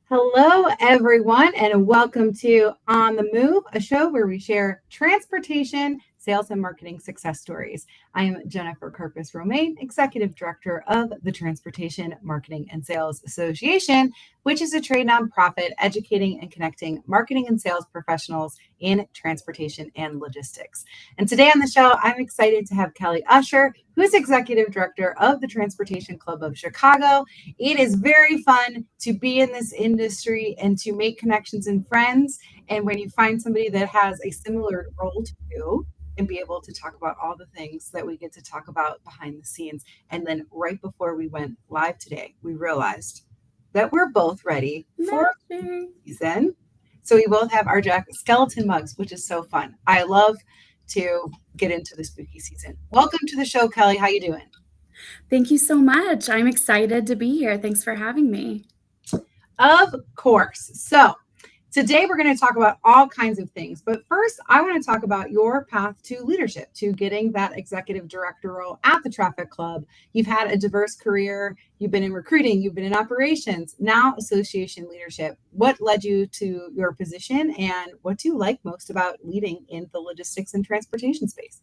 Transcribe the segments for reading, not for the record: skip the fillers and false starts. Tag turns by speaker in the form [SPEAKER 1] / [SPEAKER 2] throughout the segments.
[SPEAKER 1] Hello, everyone, and welcome to On the Move, a show where we share transportation, sales, and marketing success stories. I am Jennifer Carpus Romaine, Executive Director of the Transportation Marketing and Sales Association, which is a trade nonprofit educating and connecting marketing and sales professionals in transportation and logistics. And today on the show, I'm excited to have Kelly Usher, who is Executive Director of the Transportation Club of Chicago. It is very fun to be in this industry and to make connections and friends. And when you find somebody that has a similar role to you, and be able to talk about all the things that we get to talk about behind the scenes. And then right before we went live today, we realized that we're both ready for season. So we both have our skeleton mugs, which is so fun. I love to get into the spooky season. Welcome to the show, Kelly. How you doing?
[SPEAKER 2] Thank you so much. I'm excited to be here. Thanks for having me.
[SPEAKER 1] Of course. So today we're going to talk about all kinds of things. But first, I want to talk about your path to leadership, to getting that executive director role at the Traffic Club. You've had a diverse career. You've been in recruiting. You've been in operations, now association leadership. What led you to your position, and what do you like most about leading in the logistics and transportation space?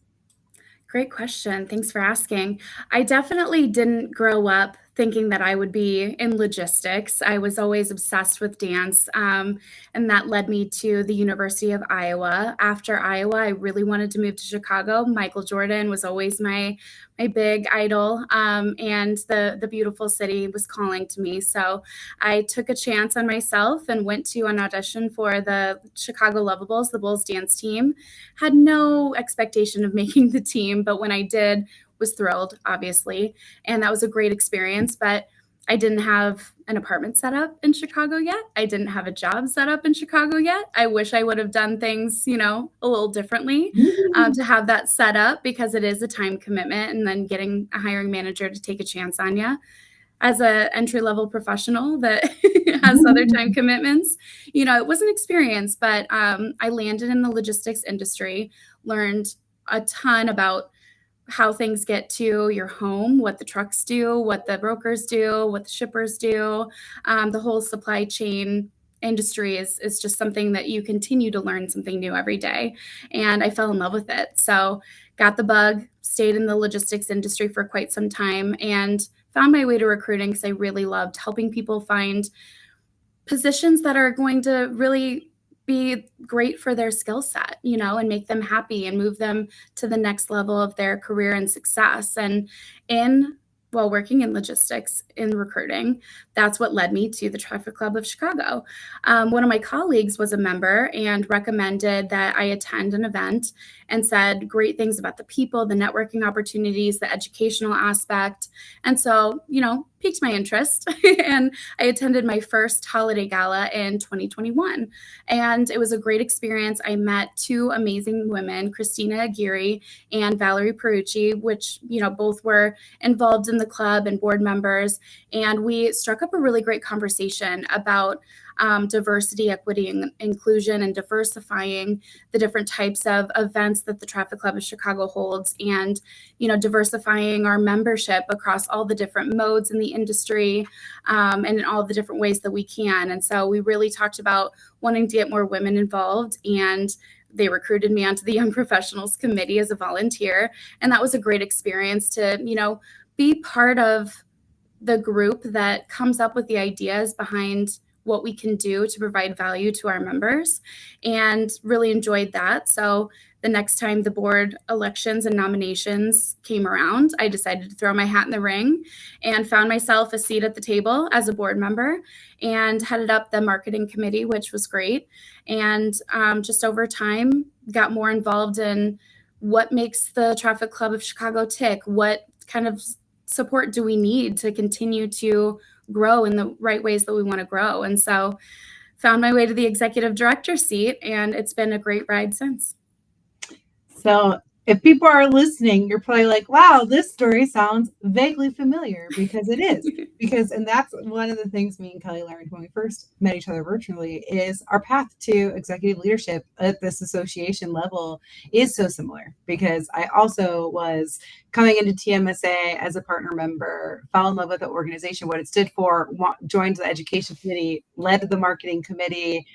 [SPEAKER 2] Great question. Thanks for asking. I definitely didn't grow up thinking that I would be in logistics. I was always obsessed with dance, and that led me to the University of Iowa. After Iowa, I really wanted to move to Chicago. Michael Jordan was always my big idol, and the beautiful city was calling to me. So I took a chance on myself and went to an audition for the Chicago Lovables, the Bulls dance team. Had no expectation of making the team, but when I did, was thrilled, obviously, and that was a great experience. But I didn't have an apartment set up in Chicago yet. I didn't have a job set up in Chicago yet. I wish I would have done things, a little differently to have that set up, because it is a time commitment, and then getting a hiring manager to take a chance on you as a entry-level professional that has other time commitments. It was an experience, but I landed in the logistics industry, learned a ton about how things get to your home, what the trucks do, what the brokers do, what the shippers do. The whole supply chain industry is just something that you continue to learn something new every day. And I fell in love with it. So got the bug, stayed in the logistics industry for quite some time, and found my way to recruiting because I really loved helping people find positions that are going to really be great for their skill set, and make them happy and move them to the next level of their career and success. And while working in logistics in recruiting, that's what led me to the Traffic Club of Chicago. One of my colleagues was a member and recommended that I attend an event, and said great things about the people, the networking opportunities, the educational aspect. And so, piqued my interest. And I attended my first holiday gala in 2021. And it was a great experience. I met two amazing women, Christina Aguirre and Valerie Perucci, which, both were involved in the club and board members. And we struck up a really great conversation about diversity, equity, and inclusion, and diversifying the different types of events that the Traffic Club of Chicago holds, and diversifying our membership across all the different modes in the industry, and in all the different ways that we can. And so we really talked about wanting to get more women involved, and they recruited me onto the Young Professionals Committee as a volunteer. And that was a great experience to, be part of the group that comes up with the ideas behind what we can do to provide value to our members, and really enjoyed that. So the next time the board elections and nominations came around, I decided to throw my hat in the ring and found myself a seat at the table as a board member, and headed up the marketing committee, which was great. And just over time, got more involved in what makes the Traffic Club of Chicago tick, what kind of support do we need to continue to grow in the right ways that we want to grow. And so found my way to the executive director seat, and it's been a great ride since.
[SPEAKER 1] So if people are listening, you're probably like, wow, this story sounds vaguely familiar, because it is. And that's one of the things me and Kelly learned when we first met each other virtually, is our path to executive leadership at this association level is so similar. Because I also was coming into TMSA as a partner member, fell in love with the organization, what it stood for, joined the education committee, led the marketing committee,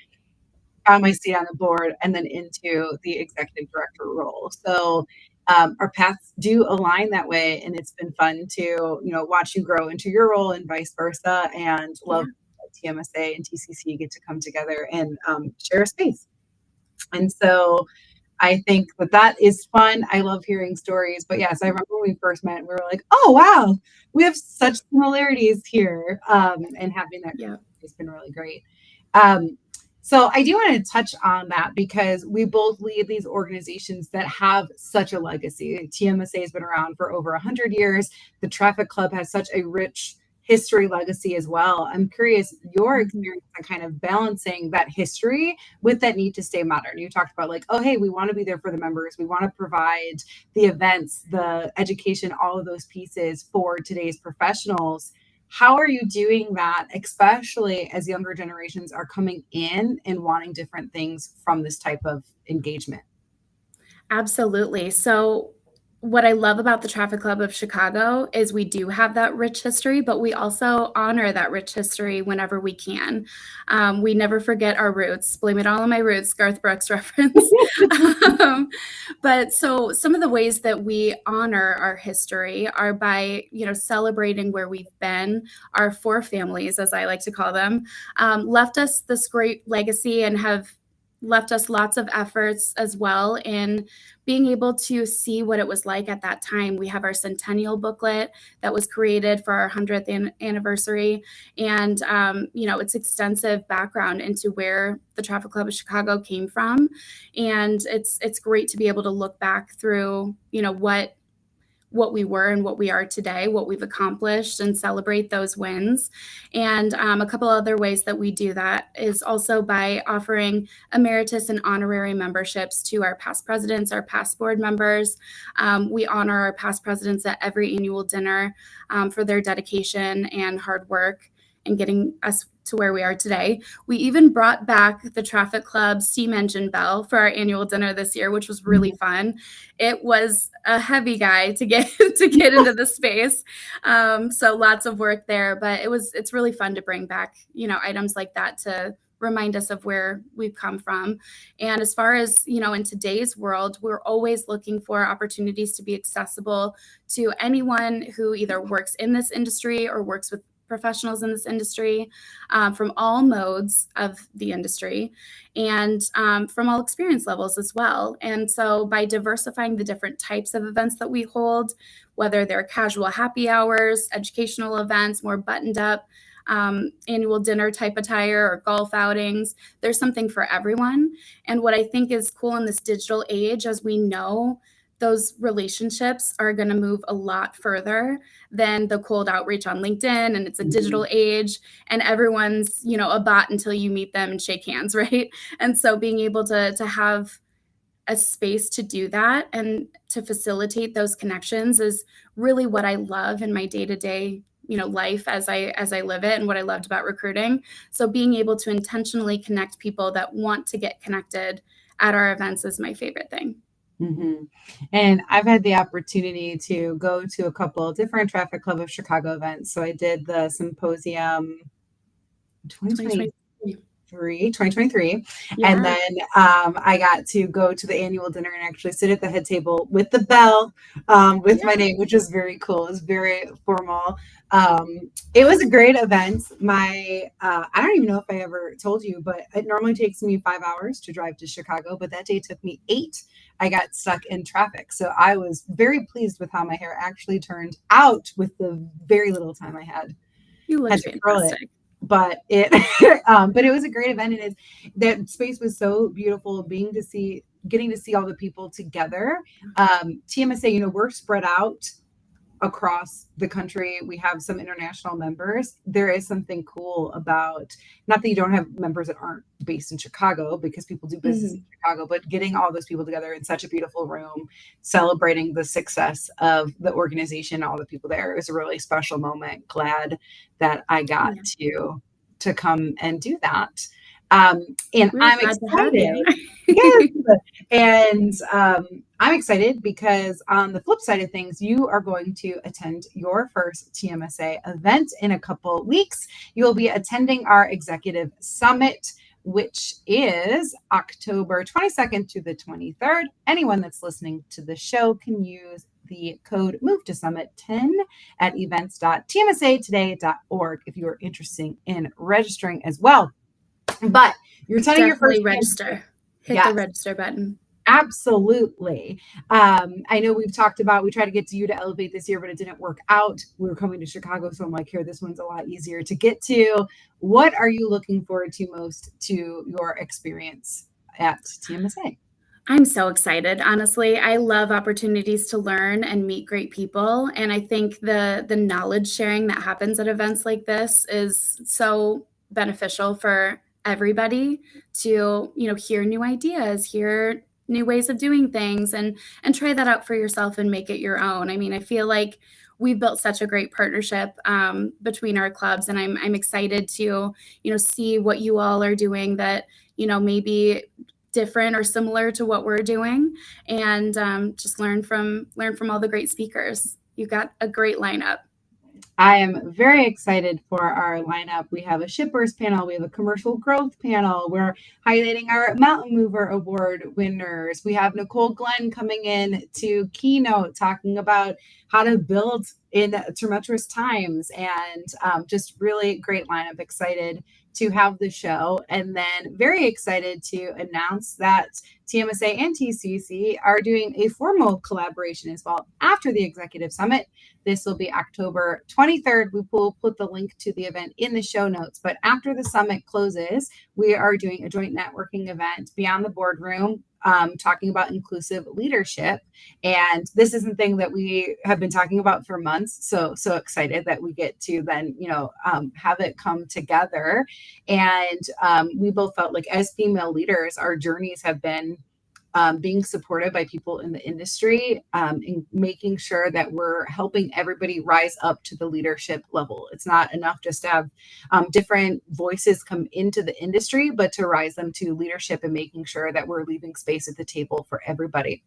[SPEAKER 1] found my seat on the board, and then into the executive director role. So our paths do align that way, and it's been fun to watch you grow into your role and vice versa, and
[SPEAKER 2] Yeah.
[SPEAKER 1] love TMSA and TCC get to come together and share a space. And so I think that is fun. I love hearing stories. But yes, I remember when we first met, we were like, oh, wow, we have such similarities here. And having that
[SPEAKER 2] Yeah.
[SPEAKER 1] has been really great. So I do want to touch on that, because we both lead these organizations that have such a legacy. TMSA has been around for over 100 years. The Traffic Club has such a rich history legacy as well. I'm curious your experience on kind of balancing that history with that need to stay modern. You talked about like, oh, hey, we want to be there for the members. We want to provide the events, the education, all of those pieces for today's professionals. How are you doing that, especially as younger generations are coming in and wanting different things from this type of engagement?
[SPEAKER 2] Absolutely. So, what I love about the Traffic Club of Chicago is we do have that rich history, but we also honor that rich history whenever we can. We never forget our roots. Blame it all on my roots, Garth Brooks reference. But so some of the ways that we honor our history are by, celebrating where we've been. Our four families, as I like to call them, left us this great legacy and have left us lots of efforts as well in being able to see what it was like at that time. We have our centennial booklet that was created for our 100th anniversary, and its extensive background into where the Traffic Club of Chicago came from, and it's great to be able to look back through what we were and what we are today, what we've accomplished, and celebrate those wins. And a couple other ways that we do that is also by offering emeritus and honorary memberships to our past presidents, our past board members. We honor our past presidents at every annual dinner for their dedication and hard work in getting us to where we are today. We even brought back the Traffic Club steam engine bell for our annual dinner this year, which was really fun. It was a heavy guy to get into the space, so lots of work there. But it's really fun to bring back items like that to remind us of where we've come from. And as far as in today's world, we're always looking for opportunities to be accessible to anyone who either works in this industry or works with professionals in this industry, from all modes of the industry, and from all experience levels as well. And so by diversifying the different types of events that we hold, whether they're casual happy hours, educational events, more buttoned up annual dinner type attire, or golf outings, there's something for everyone. And what I think is cool in this digital age, as we know, those relationships are going to move a lot further than the cold outreach on LinkedIn. And it's a digital age, and everyone's, a bot until you meet them and shake hands, right? And so being able to have a space to do that and to facilitate those connections is really what I love in my day-to-day life as I live it, and what I loved about recruiting. So being able to intentionally connect people that want to get connected at our events is my favorite thing.
[SPEAKER 1] Mm-hmm. And I've had the opportunity to go to a couple of different Traffic Club of Chicago events. So I did the symposium 2023.
[SPEAKER 2] Yeah.
[SPEAKER 1] And then I got to go to the annual dinner and actually sit at the head table with the bell with my name, which was very cool. It was very formal. It was a great event. I don't even know if I ever told you, but it normally takes me 5 hours to drive to Chicago, but that day took me 8. I got stuck in traffic. So I was very pleased with how my hair actually turned out with the very little time I had.
[SPEAKER 2] You look fantastic.
[SPEAKER 1] But it was a great event, and that space was so beautiful, getting to see all the people together. TMSA, we're spread out across the country. We have some international members. There is something cool about, not that you don't have members that aren't based in Chicago, because people do business in Chicago, but getting all those people together in such a beautiful room, celebrating the success of the organization, all the people there, is a really special moment. Glad that I got to come and do that. And
[SPEAKER 2] We're
[SPEAKER 1] I'm
[SPEAKER 2] glad to have you.
[SPEAKER 1] excited. Yes. And I'm excited because on the flip side of things, you are going to attend your first TMSA event in a couple weeks. You will be attending our executive summit, which is October 22nd to the 23rd. Anyone that's listening to the show can use the code MOVE to Summit 10 at events.tmsatoday.org if you are interested in registering as well. But you're attending your first
[SPEAKER 2] register. Hit the register button.
[SPEAKER 1] Absolutely. I know we've talked about, we tried to get to you to Elevate this year, but it didn't work out. We were coming to Chicago, so I'm like, here, this one's a lot easier to get to. What are you looking forward to most to your experience at TMSA?
[SPEAKER 2] I'm so excited. Honestly, I love opportunities to learn and meet great people. And I think the knowledge sharing that happens at events like this is so beneficial for everybody to, hear new ideas, hear new ways of doing things, and try that out for yourself and make it your own. I mean, I feel like we've built such a great partnership between our clubs, and I'm excited to, see what you all are doing that, maybe different or similar to what we're doing, and just learn from all the great speakers. You've got a great lineup.
[SPEAKER 1] I am very excited for our lineup. We have a shippers panel. We have a commercial growth panel. We're highlighting our Mountain Mover Award winners. We have Nicole Glenn coming in to keynote, talking about how to build in tumultuous times, and just really great lineup. Excited to have the show, and then very excited to announce that TMSA and TCC are doing a formal collaboration as well after the Executive Summit. This will be October 23rd. We will put the link to the event in the show notes. But after the summit closes, we are doing a joint networking event beyond the boardroom, talking about inclusive leadership. And this is something that we have been talking about for months. So excited that we get to then, have it come together. And we both felt like, as female leaders, our journeys have been being supported by people in the industry, and making sure that we're helping everybody rise up to the leadership level. It's not enough just to have different voices come into the industry, but to rise them to leadership and making sure that we're leaving space at the table for everybody.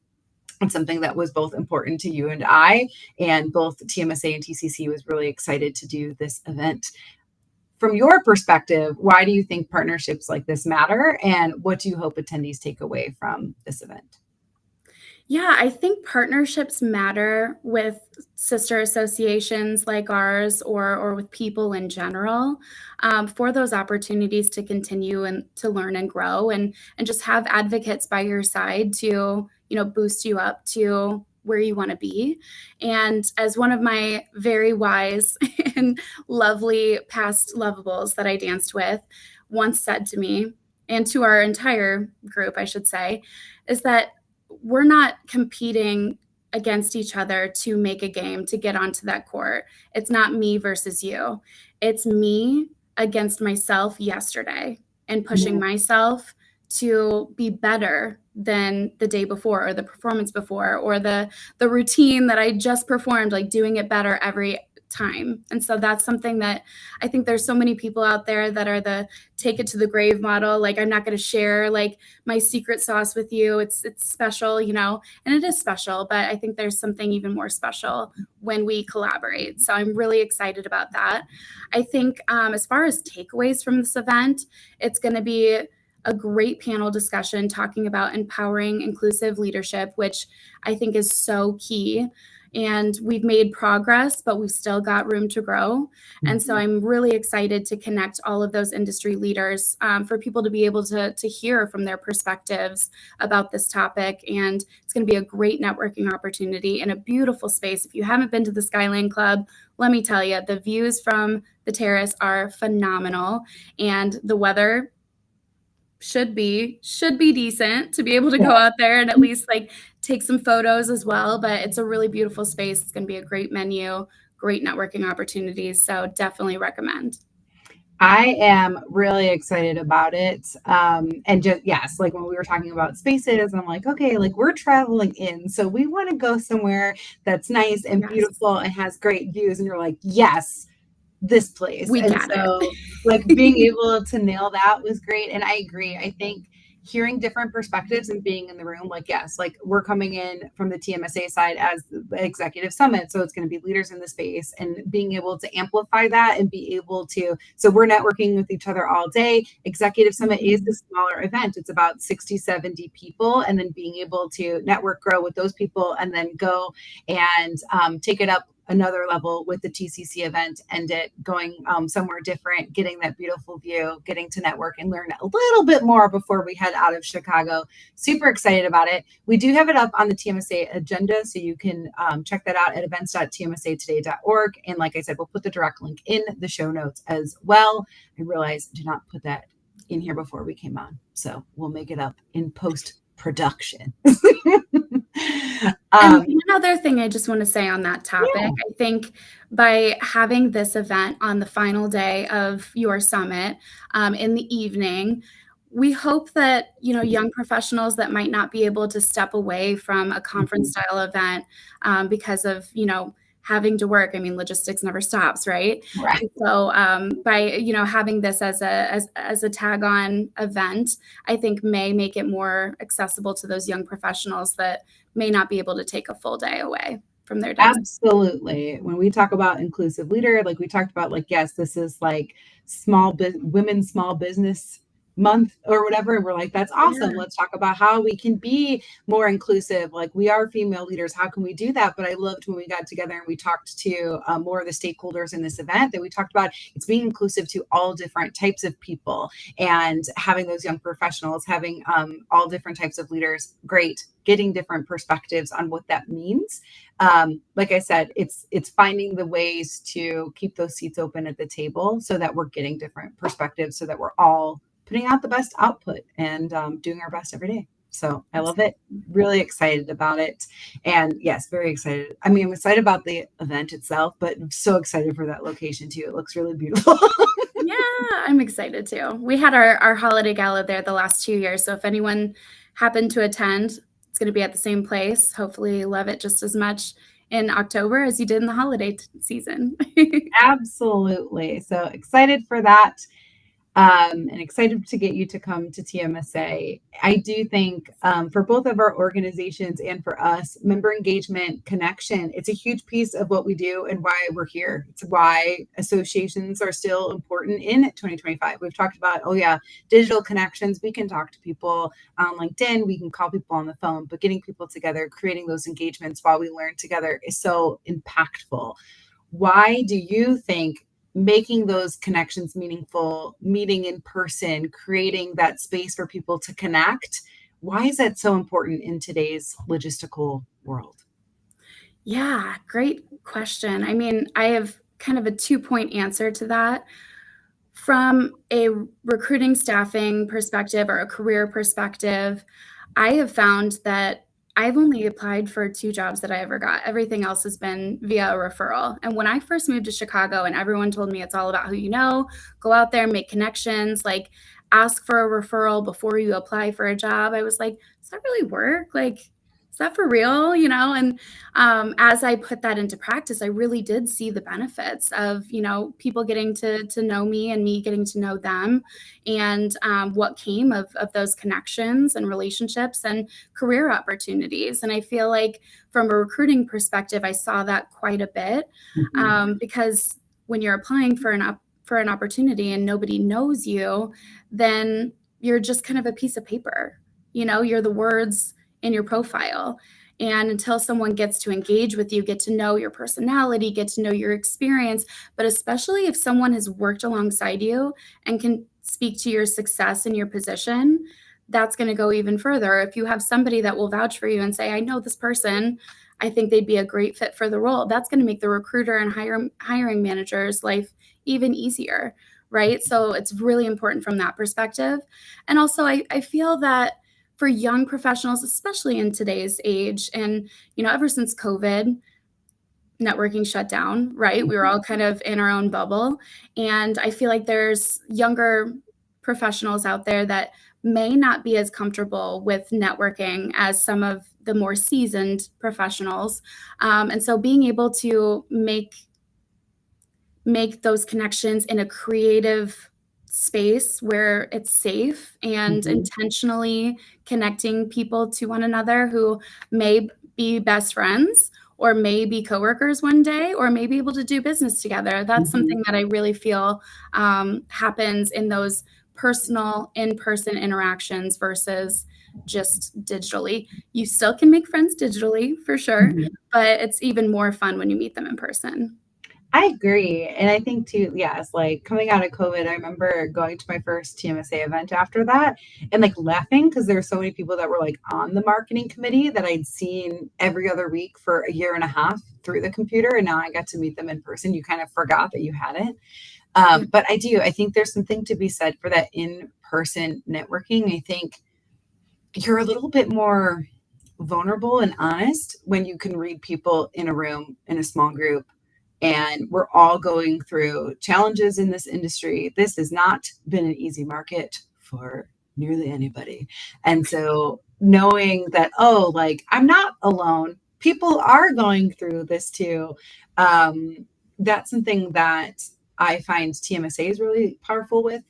[SPEAKER 1] It's something that was both important to you and I, and both TMSA and TCC was really excited to do this event. From your perspective, why do you think partnerships like this matter, and what do you hope attendees take away from this event?
[SPEAKER 2] Yeah, I think partnerships matter with sister associations like ours, or with people in general, for those opportunities to continue and to learn and grow, and just have advocates by your side to, boost you up to where you want to be. And as one of my very wise and lovely past lovables that I danced with once said to me, and to our entire group, I should say, is that we're not competing against each other to make a game, to get onto that court. It's not me versus you. It's me against myself yesterday, and pushing myself to be better than the day before, or the performance before, or the routine that I just performed, like doing it better every time. And so that's something that I think there's so many people out there that are the take it to the grave model. Like, I'm not going to share like my secret sauce with you. It's special, and it is special, but I think there's something even more special when we collaborate. So I'm really excited about that. I think as far as takeaways from this event, it's going to be a great panel discussion talking about empowering inclusive leadership, which I think is so key. And we've made progress, but we've still got room to grow. And so I'm really excited to connect all of those industry leaders, for people to be able to hear from their perspectives about this topic. And it's going to be a great networking opportunity in a beautiful space. If you haven't been to the Skyline Club, let me tell you, the views from the terrace are phenomenal. And the weather, should be decent to be able to go out there and at least like take some photos as well. But it's a really beautiful space. It's going to be a great menu, great networking opportunities. So definitely recommend.
[SPEAKER 1] I am really excited about it. And just, yes, like when we were talking about spaces, I'm like, okay, like we're traveling in. So we want to go somewhere that's nice and
[SPEAKER 2] Yes,
[SPEAKER 1] beautiful and has great views. And you're like, yes, this place.
[SPEAKER 2] we
[SPEAKER 1] And
[SPEAKER 2] got
[SPEAKER 1] so like being
[SPEAKER 2] it.
[SPEAKER 1] able to nail that was great. And I agree. I think hearing different perspectives and being in the room, like, yes, like we're coming in from the TMSA side as the executive summit. So it's going to be leaders in the space and being able to amplify that and be able to, so we're networking with each other all day. Executive summit is a smaller event. It's about 60, 70 people. And then being able to network, grow with those people, and then go and take it up another level with the TCC event and it going somewhere different, getting that beautiful view, getting to network and learn a little bit more before we head out of Chicago. Super excited about it. We do have it up on the TMSA agenda, so you can check that out at events.tmsatoday.org. And like I said, we'll put the direct link in the show notes as well. I realized I did not put that in here before we came on, so we'll make it up in post-production.
[SPEAKER 2] And one other thing I just want to say on that topic,
[SPEAKER 1] Yeah.
[SPEAKER 2] I think by having this event on the final day of your summit in the evening, we hope that, you know, young professionals that might not be able to step away from a conference style event because of, you know, having to work. I mean, logistics never stops, right?
[SPEAKER 1] Right.
[SPEAKER 2] And so by, you know, having this as a tag on event, I think may make it more accessible to those young professionals that may not be able to take a full day away from their desk.
[SPEAKER 1] Absolutely. When we talk about inclusive leader, like we talked about, like, yes, this is like women's small business month or whatever. And we're like, that's awesome.
[SPEAKER 2] Yeah.
[SPEAKER 1] Let's talk about how we can be more inclusive. Like we are female leaders. How can we do that? But I loved when we got together and we talked to more of the stakeholders in this event that we talked about it's being inclusive to all different types of people and having those young professionals, having all different types of leaders. Great. Getting different perspectives on what that means. Like I said, it's finding the ways to keep those seats open at the table so that we're getting different perspectives so that we're all putting out the best output and doing our best every day. So I love it. Really excited about it. And yes, very excited. I mean, I'm excited about the event itself, but I'm so excited for that location too. It looks really beautiful.
[SPEAKER 2] Yeah, I'm excited too. We had our holiday gala there the last 2 years. So if anyone happened to attend, it's going to be at the same place. Hopefully you love it just as much in October as you did in the holiday season.
[SPEAKER 1] Absolutely. So excited for that. And excited to get you to come to TMSA. I do think for both of our organizations and for us, member engagement, connection, it's a huge piece of what we do and why we're here. It's why associations are still important in 2025. We've talked about, oh yeah, digital connections. We can talk to people on LinkedIn. We can call people on the phone, but getting people together, creating those engagements while we learn together is so impactful. Why do you think making those connections meaningful, meeting in person, creating that space for people to connect, why is that so important in today's logistical world?
[SPEAKER 2] Yeah, great question. I mean, I have kind of a 2-point answer to that. From a recruiting staffing perspective or a career perspective, I have found that I've only applied for 2 jobs that I ever got. Everything else has been via a referral. And when I first moved to Chicago and everyone told me it's all about who you know, go out there, make connections, like ask for a referral before you apply for a job, I was like, does that really work? Like, is that for real? You know, and as I put that into practice, I really did see the benefits of, you know, people getting to know me and me getting to know them and what came of those connections and relationships and career opportunities. And I feel like from a recruiting perspective, I saw that quite a bit because when you're applying for an opportunity and nobody knows you, then you're just kind of a piece of paper. You know, you're the words in your profile. And until someone gets to engage with you, get to know your personality, get to know your experience, but especially if someone has worked alongside you and can speak to your success in your position, that's going to go even further. If you have somebody that will vouch for you and say, I know this person, I think they'd be a great fit for the role, that's going to make the recruiter and hiring manager's life even easier, right? So it's really important from that perspective. And also, I feel that for young professionals, especially in today's age, and, ever since COVID, networking shut down, right? We were all kind of in our own bubble. And I feel like there's younger professionals out there that may not be as comfortable with networking as some of the more seasoned professionals. And so being able to make those connections in a creative space where it's safe and intentionally connecting people to one another who may be best friends or may be coworkers one day or may be able to do business together. That's something that I really feel happens in those personal in-person interactions versus just digitally. You still can make friends digitally for sure, but it's even more fun when you meet them in person.
[SPEAKER 1] I agree. And I think too, yes, like coming out of COVID, I remember going to my first TMSA event after that and like laughing because there were so many people that were like on the marketing committee that I'd seen every other week for a year and a half through the computer. And now I got to meet them in person. You kind of forgot that you had it. But I think there's something to be said for that in-person networking. I think you're a little bit more vulnerable and honest when you can read people in a room in a small group, and we're all going through challenges in this industry. This has not been an easy market for nearly anybody. And so knowing that, oh, like I'm not alone, people are going through this too. That's something that I find TMSA is really powerful with.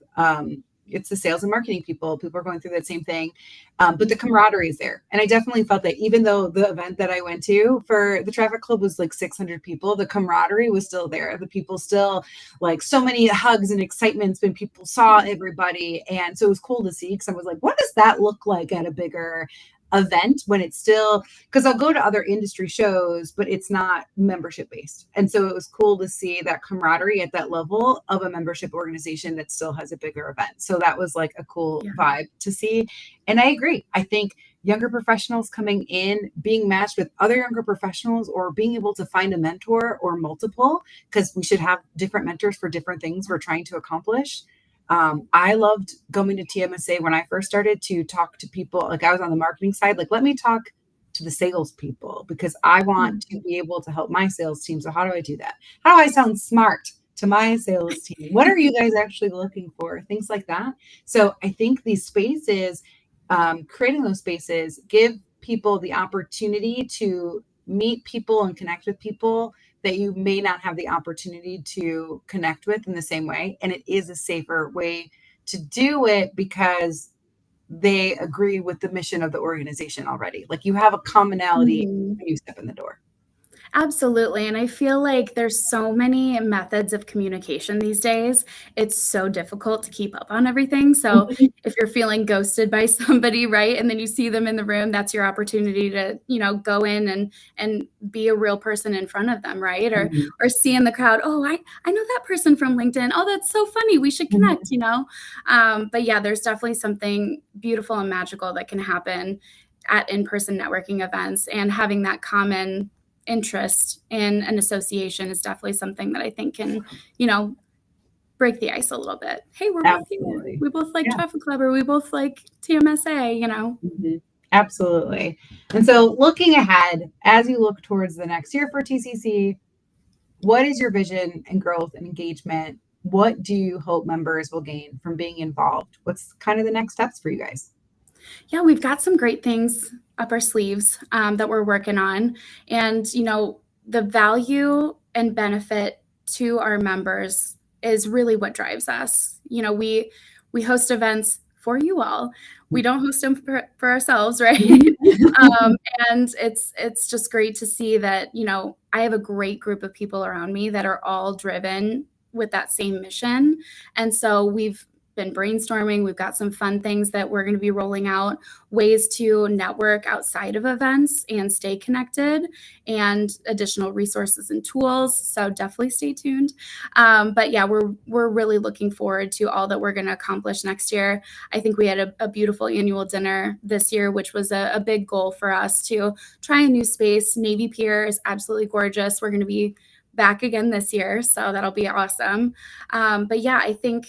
[SPEAKER 1] It's the sales and marketing people. People are going through that same thing. But the camaraderie is there. And I definitely felt that even though the event that I went to for the Traffic Club was like 600 people, the camaraderie was still there. The people still like so many hugs and excitements when people saw everybody. And so it was cool to see because I was like, what does that look like at a bigger event when it's still, because I'll go to other industry shows, but it's not membership based. And so it was cool to see that camaraderie at that level of a membership organization that still has a bigger event. So that was like a cool vibe to see. And I agree. I think younger professionals coming in, being matched with other younger professionals, or being able to find a mentor or multiple, because we should have different mentors for different things we're trying to accomplish. I loved going to TMSA when I first started to talk to people. Like I was on the marketing side, like let me talk to the sales people because I want to be able to help my sales team. So how do I do that? How do I sound smart to my sales team? What are you guys actually looking for? Things like that. So I think these spaces, creating those spaces, give people the opportunity to meet people and connect with people that you may not have the opportunity to connect with in the same way. And it is a safer way to do it because they agree with the mission of the organization already. Like you have a commonality when you step in the door.
[SPEAKER 2] Absolutely. And I feel like there's so many methods of communication these days. It's so difficult to keep up on everything. So if you're feeling ghosted by somebody, right, and then you see them in the room, that's your opportunity to, go in and be a real person in front of them, right? Or see in the crowd, oh, I know that person from LinkedIn. Oh, that's so funny. We should connect, But yeah, there's definitely something beautiful and magical that can happen at in-person networking events, and having that common interest in an association is definitely something that I think can, break the ice a little bit. Hey, we're both here. We both like Traffic Club, or we both like TMSA,
[SPEAKER 1] Absolutely. And so looking ahead, as you look towards the next year for TCC, what is your vision and growth and engagement? What do you hope members will gain from being involved? What's kind of the next steps for you guys?
[SPEAKER 2] Yeah, we've got some great things up our sleeves that we're working on. And, the value and benefit to our members is really what drives us. We host events for you all. We don't host them for ourselves, right? And it's just great to see that, I have a great group of people around me that are all driven with that same mission. And so we've been brainstorming. We've got some fun things that we're going to be rolling out, ways to network outside of events and stay connected, and additional resources and tools. So definitely stay tuned. But yeah, we're really looking forward to all that we're going to accomplish next year. I think we had a beautiful annual dinner this year, which was a big goal for us to try a new space. Navy Pier is absolutely gorgeous. We're going to be back again this year, so that'll be awesome. But yeah, I think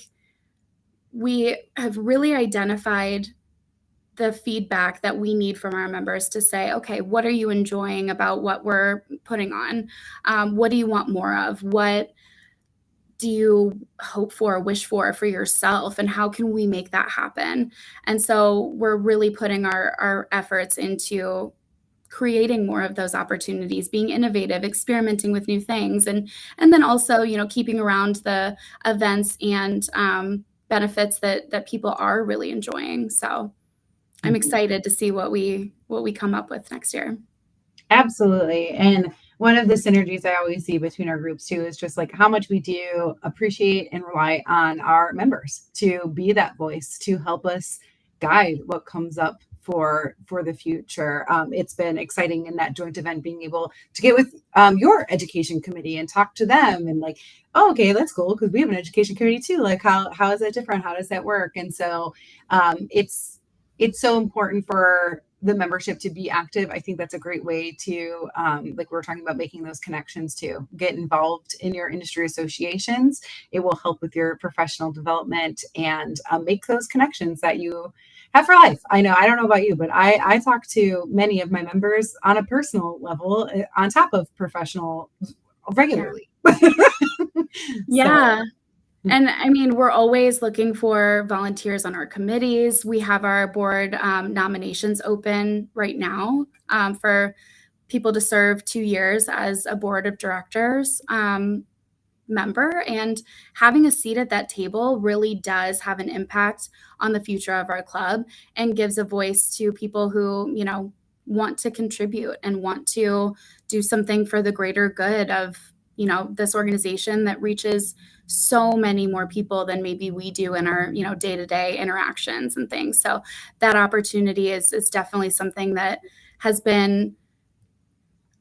[SPEAKER 2] we have really identified the feedback that we need from our members to say, okay, what are you enjoying about what we're putting on? What do you want more of? What do you hope for, wish for yourself? And how can we make that happen? And so we're really putting our efforts into creating more of those opportunities, being innovative, experimenting with new things, and then also, you know, keeping around the events and benefits that people are really enjoying. So I'm excited to see what we come up with next year.
[SPEAKER 1] Absolutely. And one of the synergies I always see between our groups too is just like how much we do appreciate and rely on our members to be that voice to help us guide what comes up for the future. It's been exciting in that joint event being able to get with your education committee and talk to them and like, oh, okay, that's cool because we have an education committee too. Like how is that different? How does that work? And so it's so important for the membership to be active. I think that's a great way to, like we were talking about, making those connections too. Get involved in your industry associations. It will help with your professional development and make those connections that you have for life. I don't know about you, but I talk to many of my members on a personal level on top of professional regularly.
[SPEAKER 2] Yeah. And I mean, we're always looking for volunteers on our committees. We have our board nominations open right now for people to serve 2 years as a board of directors member. And having a seat at that table really does have an impact on the future of our club and gives a voice to people who, you know, want to contribute and want to do something for the greater good of, you know, this organization that reaches so many more people than maybe we do in our, you know, day-to-day interactions and things. So that opportunity is definitely something that has been,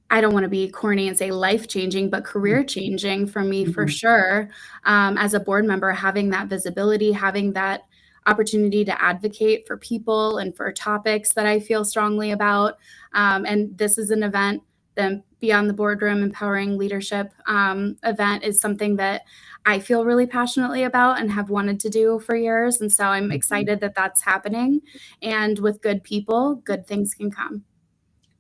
[SPEAKER 2] I don't want to be corny and say life-changing, but career-changing for me for sure. As a board member, having that visibility, having that opportunity to advocate for people and for topics that I feel strongly about. And this is an event, the Beyond the Boardroom Empowering Leadership event is something that I feel really passionately about and have wanted to do for years. And so I'm excited that that's happening. And with good people, good things can come.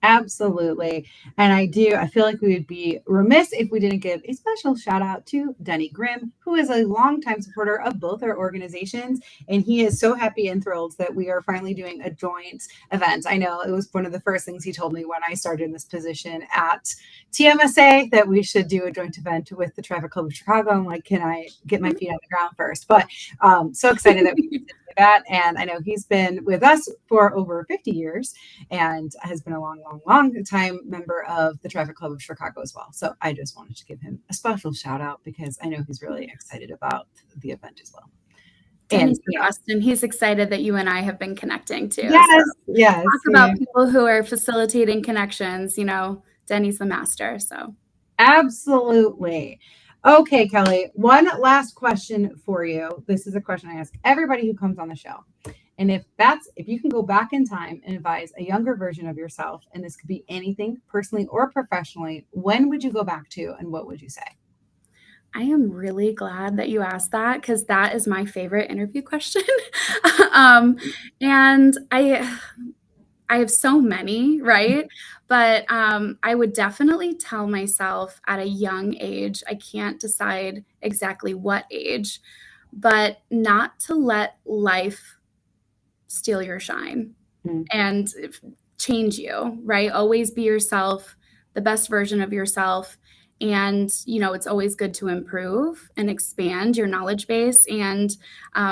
[SPEAKER 1] Absolutely. And I feel like we would be remiss if we didn't give a special shout out to Denny Grimm, who is a longtime supporter of both our organizations. And he is so happy and thrilled that we are finally doing a joint event. I know it was one of the first things he told me when I started in this position at TMSA that we should do a joint event with the Traffic Club of Chicago. I'm like, can I get my feet on the ground first? But so excited that we did that. And I know he's been with us for over 50 years and has been a long time member of the Traffic Club of Chicago as well. So I just wanted to give him a special shout out because I know he's really excited about the event as well.
[SPEAKER 2] And Austin, he's excited that you and I have been connecting too.
[SPEAKER 1] Yes, yes.
[SPEAKER 2] Talk about people who are facilitating connections. You know, Denny's the master. So
[SPEAKER 1] absolutely. Okay, Kelly, one last question for you. This is a question I ask everybody who comes on the show. And if you can go back in time and advise a younger version of yourself, and this could be anything personally or professionally, when would you go back to and what would you say?
[SPEAKER 2] I am really glad that you asked that because that is my favorite interview question. And I have so many, right? But I would definitely tell myself at a young age, I can't decide exactly what age, but not to let life steal your shine and change you, right? Always be yourself, the best version of yourself. And, you know, it's always good to improve and expand your knowledge base and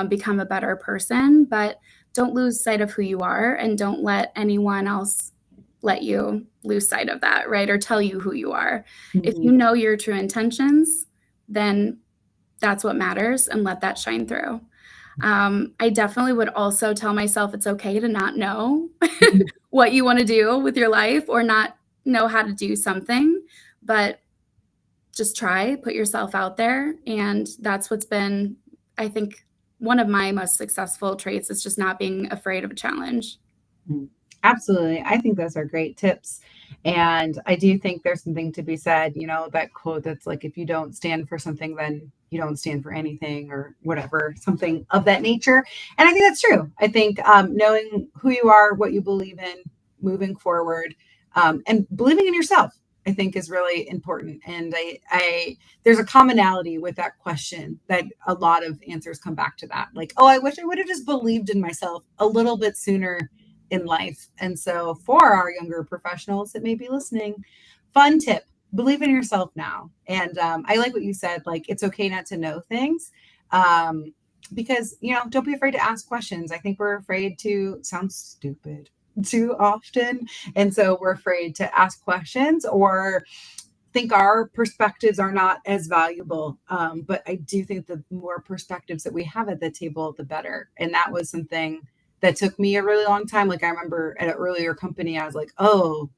[SPEAKER 2] become a better person. But don't lose sight of who you are and don't let anyone else let you lose sight of that, right? Or tell you who you are. If you know your true intentions, then that's what matters and let that shine through. I definitely would also tell myself it's okay to not know what you want to do with your life or not know how to do something, but just try, put yourself out there. And that's what's been, I think, one of my most successful traits is just not being afraid of a challenge.
[SPEAKER 1] Absolutely. I think those are great tips. And I do think there's something to be said, that quote that's like, if you don't stand for something, then you don't stand for anything or whatever, something of that nature. And I think that's true. I think knowing who you are, what you believe in, moving forward, and believing in yourself, I think is really important. And there's a commonality with that question that a lot of answers come back to that. Like, oh, I wish I would have just believed in myself a little bit sooner in life. And so for our younger professionals that may be listening, fun tip, believe in yourself now. And I like what you said, like, it's okay not to know things. Because, don't be afraid to ask questions. I think we're afraid to sound stupid too often. And so we're afraid to ask questions or think our perspectives are not as valuable. But I do think the more perspectives that we have at the table, the better. And that was something that took me a really long time. Like I remember at an earlier company, I was like, oh,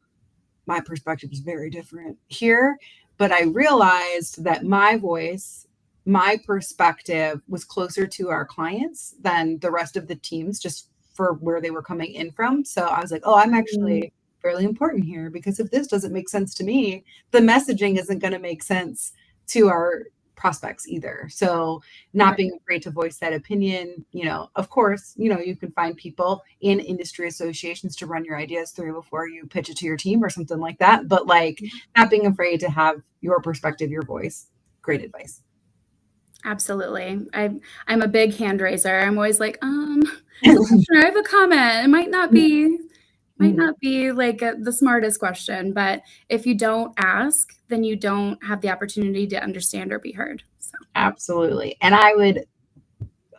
[SPEAKER 1] my perspective is very different here. But I realized that my voice, my perspective was closer to our clients than the rest of the teams, just for where they were coming in from. So I was like, oh, I'm
[SPEAKER 2] Mm,
[SPEAKER 1] actually fairly important here because if this doesn't make sense to me, the messaging isn't going to make sense to our prospects either. So not
[SPEAKER 2] right.
[SPEAKER 1] being afraid to voice that opinion, of course, you can find people in industry associations to run your ideas through before you pitch it to your team or something like that. But like not being afraid to have your perspective, your voice. Great advice.
[SPEAKER 2] Absolutely. I'm a big hand raiser. I'm always like, Commissioner, I have a comment. It might not be like the smartest question, but if you don't ask, then you don't have the opportunity to understand or be heard. So,
[SPEAKER 1] Absolutely. And I would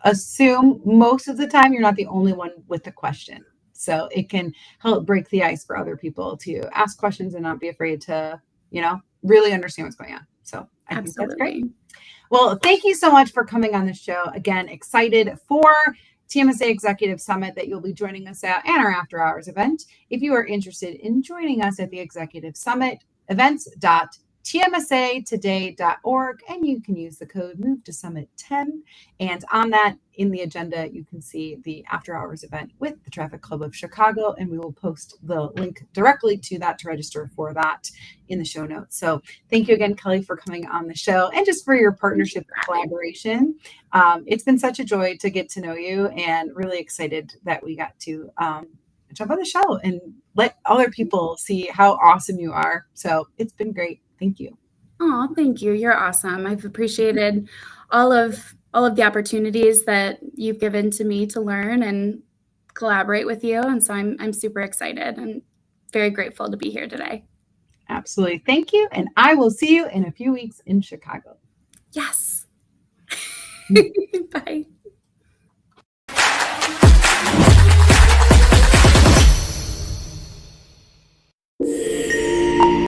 [SPEAKER 1] assume most of the time you're not the only one with the question. So it can help break the ice for other people to ask questions and not be afraid to, really understand what's going on. So I think that's great.
[SPEAKER 2] absolutely.
[SPEAKER 1] Well, thank you so much for coming on the show. Again, excited for TMSA Executive Summit that you'll be joining us at and our after hours event. If you are interested in joining us at the Executive Summit, events.tmsatoday.org, and you can use the code MOVE to Summit 10. And on that, in the agenda, you can see the after hours event with the Traffic Club of Chicago, and we will post the link directly to that to register for that in the show notes. So thank you again, Kelly, for coming on the show and just for your
[SPEAKER 2] Thank you
[SPEAKER 1] partnership
[SPEAKER 2] for
[SPEAKER 1] and
[SPEAKER 2] having me.
[SPEAKER 1] collaboration. It's been such a joy to get to know you and really excited that we got to jump on the show and let other people see how awesome you are. So it's been great. Thank you.
[SPEAKER 2] Oh, thank you. You're awesome. I've appreciated all of the opportunities that you've given to me to learn and collaborate with you. And so I'm super excited and very grateful to be here today.
[SPEAKER 1] Absolutely. Thank you. And I will see you in a few weeks in Chicago.
[SPEAKER 2] Yes. Bye.